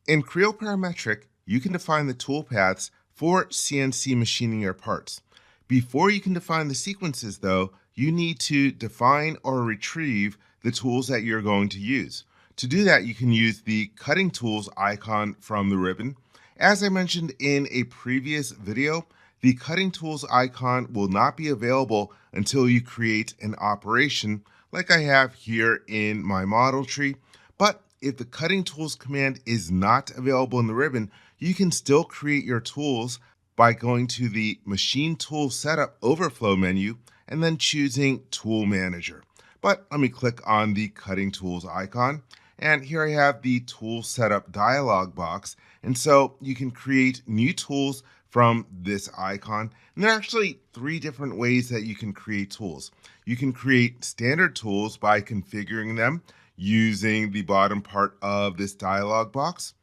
In Creo Parametric, you can define the toolpaths for CNC machining your parts. Before you can define the sequences, though, you need to define or retrieve the tools that you're going to use. To do that, you can use the cutting tools icon from the ribbon. As I mentioned in a previous video, the cutting tools icon will not be available until you create an operation like I have here in my model tree. But if the cutting tools command is not available in the ribbon, you can still create your tools by going to the Machine Tool Setup Overflow menu and then choosing Tool Manager. But let me click on the Cutting Tools icon, and here I have the Tool Setup dialog box. And so you can create new tools from this icon. And there are actually three different ways that you can create tools. You can create standard tools by configuring them using the bottom part of this dialog box.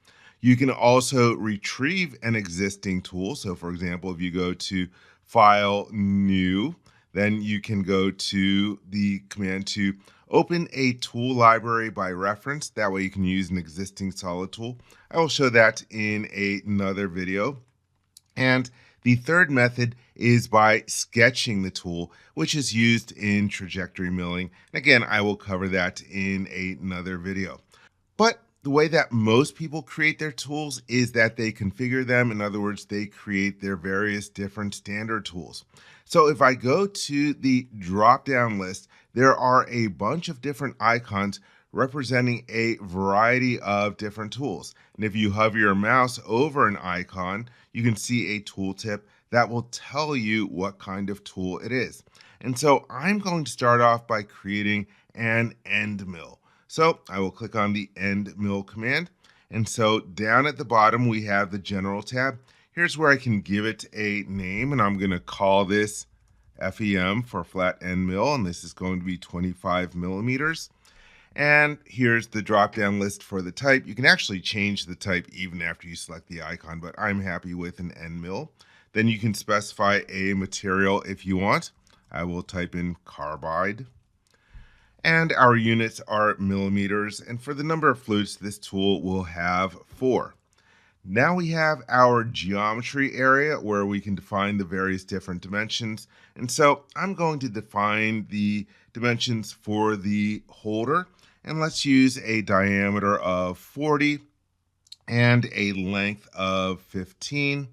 You can also retrieve an existing tool. So for example, if you go to File, New, then you can go to the command to open a tool library by reference. That way you can use an existing solid tool. I will show that in another video. And the third method is by sketching the tool, which is used in trajectory milling. Again, I will cover that in another video. But the way that most people create their tools is that they configure them. In other words, they create their various different standard tools. So if I go to the drop-down list, there are a bunch of different icons representing a variety of different tools. And if you hover your mouse over an icon, you can see a tooltip that will tell you what kind of tool it is. And so I'm going to start off by creating an end mill. So I will click on the end mill command. And so down at the bottom, we have the general tab. Here's where I can give it a name, and I'm going to call this FEM for flat end mill, and this is going to be 25 millimeters. And here's the drop-down list for the type. You can actually change the type even after you select the icon, but I'm happy with an end mill. Then you can specify a material if you want. I will type in carbide. And our units are millimeters. And for the number of flutes, this tool will have 4. Now we have our geometry area where we can define the various different dimensions. And so I'm going to define the dimensions for the holder. And let's use a diameter of 40 and a length of 15.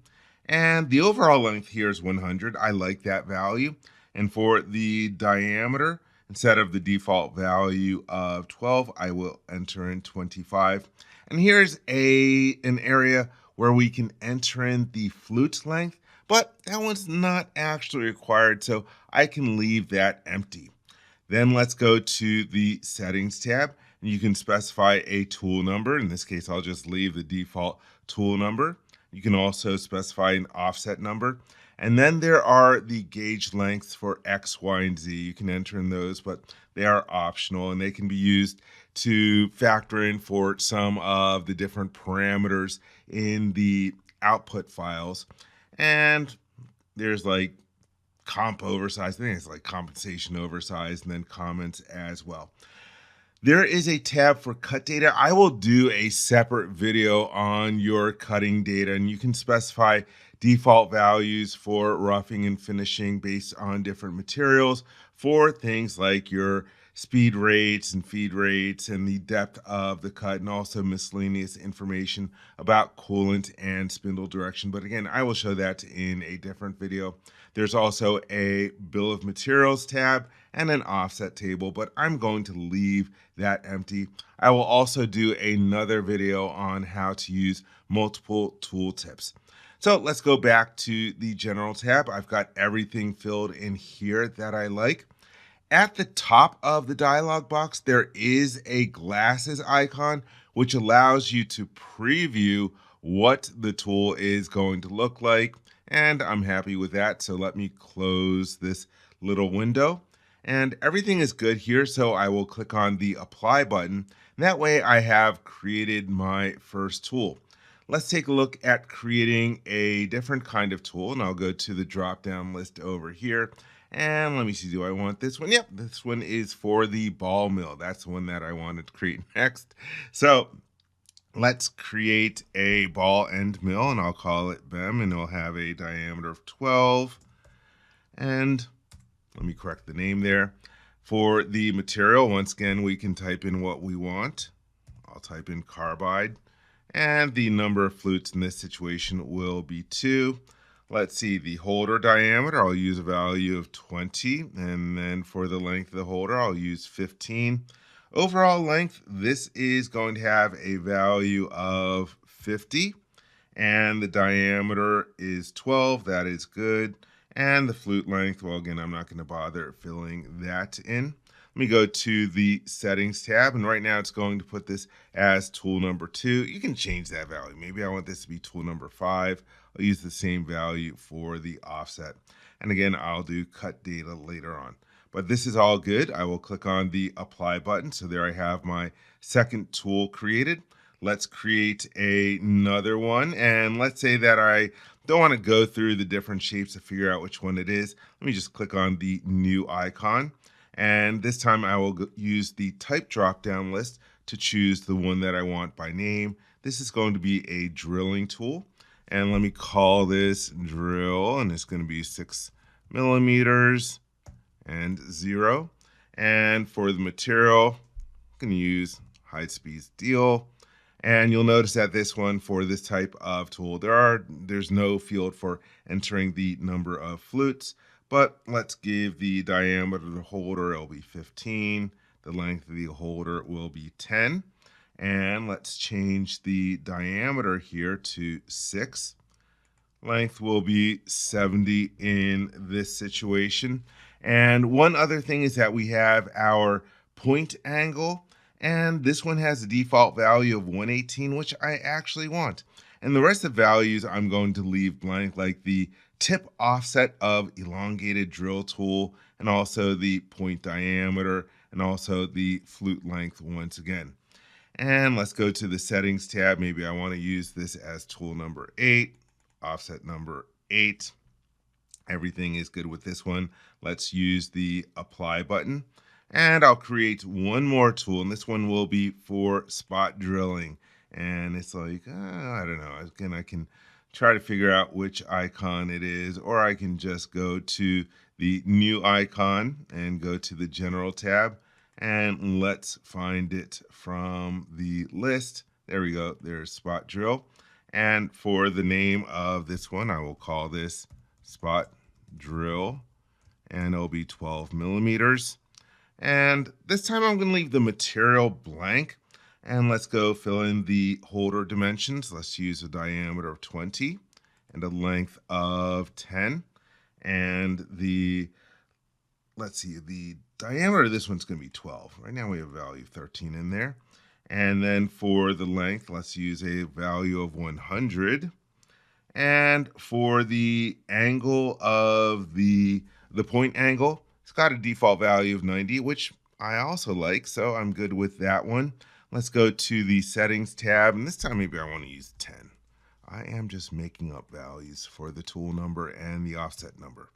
And the overall length here is 100. I like that value. And for the diameter, instead of the default value of 12, I will enter in 25. And here's an area where we can enter in the flute length, but that one's not actually required, so I can leave that empty. Then let's go to the Settings tab, and you can specify a tool number. In this case, I'll just leave the default tool number. You can also specify an offset number. And then there are the gauge lengths for X, Y, and Z. You can enter in those, but they are optional, and they can be used to factor in for some of the different parameters in the output files. And there's like comp oversize, I think it's like compensation oversize, and then comments as well. There is a tab for cut data. I will do a separate video on your cutting data, and you can specify default values for roughing and finishing based on different materials for things like your speed rates and feed rates and the depth of the cut, and also miscellaneous information about coolant and spindle direction. But again, I will show that in a different video. There's also a bill of materials tab and an offset table, but I'm going to leave that empty. I will also do another video on how to use multiple tooltips. So let's go back to the general tab. I've got everything filled in here that I like. At the top of the dialog box, there is a glasses icon, which allows you to preview what the tool is going to look like. And I'm happy with that. So let me close this little window. And everything is good here. So I will click on the apply button. And that way I have created my first tool. Let's take a look at creating a different kind of tool. And I'll go to the drop-down list over here. And let me see, do I want this one? Yep, this one is for the ball mill. That's the one that I wanted to create next. So Let's create a ball end mill, and I'll call it BEM, and it'll have a diameter of 12. And let me correct the name there. For the material, once again, we can type in what we want. I'll type in carbide. And the number of flutes in this situation will be 2. Let's see, the holder diameter, I'll use a value of 20. And then for the length of the holder, I'll use 15. Overall length, this is going to have a value of 50. And the diameter is 12. That is good. And the flute length, well, again, I'm not going to bother filling that in. Let me go to the settings tab, and right now it's going to put this as tool number 2. You can change that value. Maybe I want this to be tool number 5. I'll use the same value for the offset. And again, I'll do cut data later on. But this is all good. I will click on the apply button. So there I have my second tool created. Let's create another one. And let's say that I don't want to go through the different shapes to figure out which one it is. Let me just click on the new icon. And this time I will use the type drop-down list to choose the one that I want by name. This is going to be a drilling tool. And let me call this drill, and it's going to be 6 millimeters and 0. And for the material, I'm going to use high-speed steel. And you'll notice that this one, for this type of tool, there's no field for entering the number of flutes. But let's give the diameter of the holder, it'll be 15. The length of the holder will be 10. And let's change the diameter here to 6. Length will be 70 in this situation. And one other thing is that we have our point angle. And this one has a default value of 118, which I actually want. And the rest of the values I'm going to leave blank, like the tip offset of elongated drill tool, and also the point diameter, and also the flute length once again. And let's go to the settings tab. Maybe I want to use this as tool number 8, offset number 8. Everything is good with this one. Let's use the apply button. And I'll create one more tool, and this one will be for spot drilling. And it's like, I don't know. Again, I can try to figure out which icon it is, or I can just go to the new icon and go to the general tab, and let's find it from the list. There we go. There's spot drill. And for the name of this one, I will call this spot drill, and it'll be 12 millimeters. And this time I'm going to leave the material blank. And let's go fill in the holder dimensions. Let's use a diameter of 20 and a length of 10. And the diameter of this one's going to be 12. Right now we have a value of 13 in there. And then for the length, let's use a value of 100. And for the angle of the point angle, it's got a default value of 90, which I also like, so I'm good with that one. Let's go to the settings tab, and this time maybe I want to use 10. I am just making up values for the tool number and the offset number.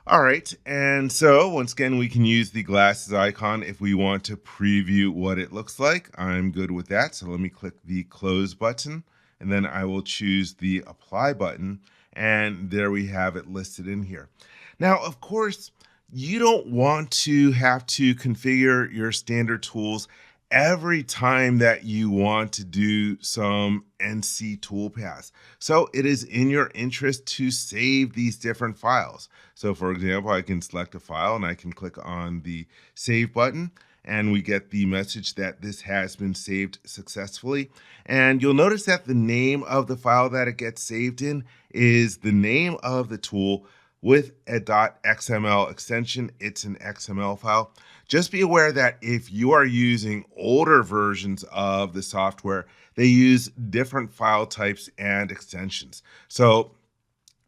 All right, and so once again, we can use the glasses icon if we want to preview what it looks like. I'm good with that, so let me click the close button, and then I will choose the apply button, and there we have it listed in here. Now, of course, you don't want to have to configure your standard tools every time that you want to do some NC toolpaths. So it is in your interest to save these different files. So for example, I can select a file and I can click on the save button, and we get the message that this has been saved successfully. And you'll notice that the name of the file that it gets saved in is the name of the tool with a .xml extension. It's an XML file. Just be aware that if you are using older versions of the software, they use different file types and extensions. So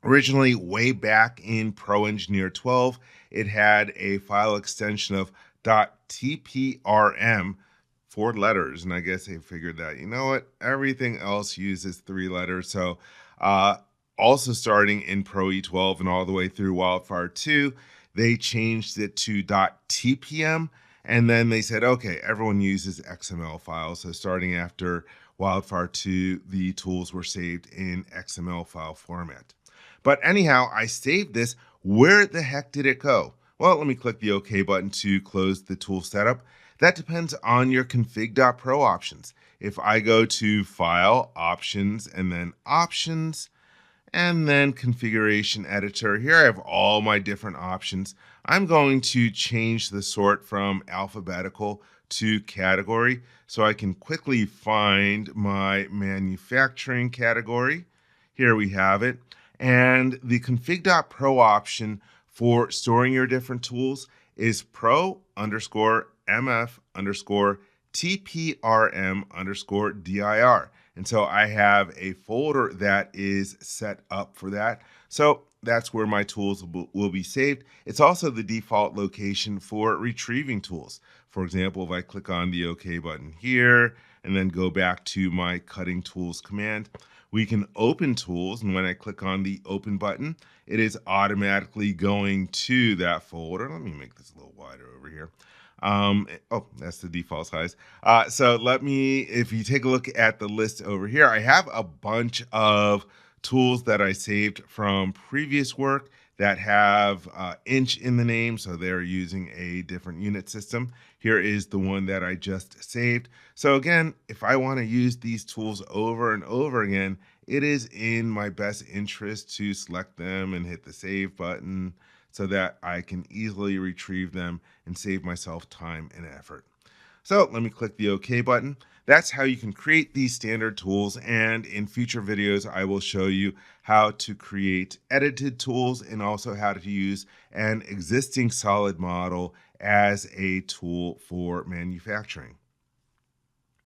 originally, way back in Pro Engineer 12, it had a file extension of .tprm, 4 letters, and I guess they figured that, you know what, everything else uses 3 letters. So also starting in Pro E12 and all the way through Wildfire 2, they changed it to .tpm, and then they said, okay, everyone uses XML files. So starting after Wildfire 2, the tools were saved in XML file format. But anyhow, I saved this. Where the heck did it go? Well, let me click the OK button to close the tool setup. That depends on your config.pro options. If I go to File, Options, and then Options, and then Configuration Editor, here I have all my different options. I'm going to change the sort from alphabetical to category so I can quickly find my manufacturing category. Here we have it. And the config.pro option for storing your different tools is pro_mf_tprm_dir. And so I have a folder that is set up for that. So that's where my tools will be saved. It's also the default location for retrieving tools. For example, if I click on the OK button here and then go back to my cutting tools command, we can open tools, and when I click on the open button, it is automatically going to that folder. Let me make this a little wider over here. Oh, that's the default size. So if you take a look at the list over here, I have a bunch of tools that I saved from previous work that have inch in the name, so they're using a different unit system. Here is the one that I just saved. So again, if I want to use these tools over and over again, it is in my best interest to select them and hit the save button so that I can easily retrieve them and save myself time and effort. So let me click the OK button. That's how you can create these standard tools, and in future videos I will show you how to create edited tools and also how to use an existing solid model as a tool for manufacturing.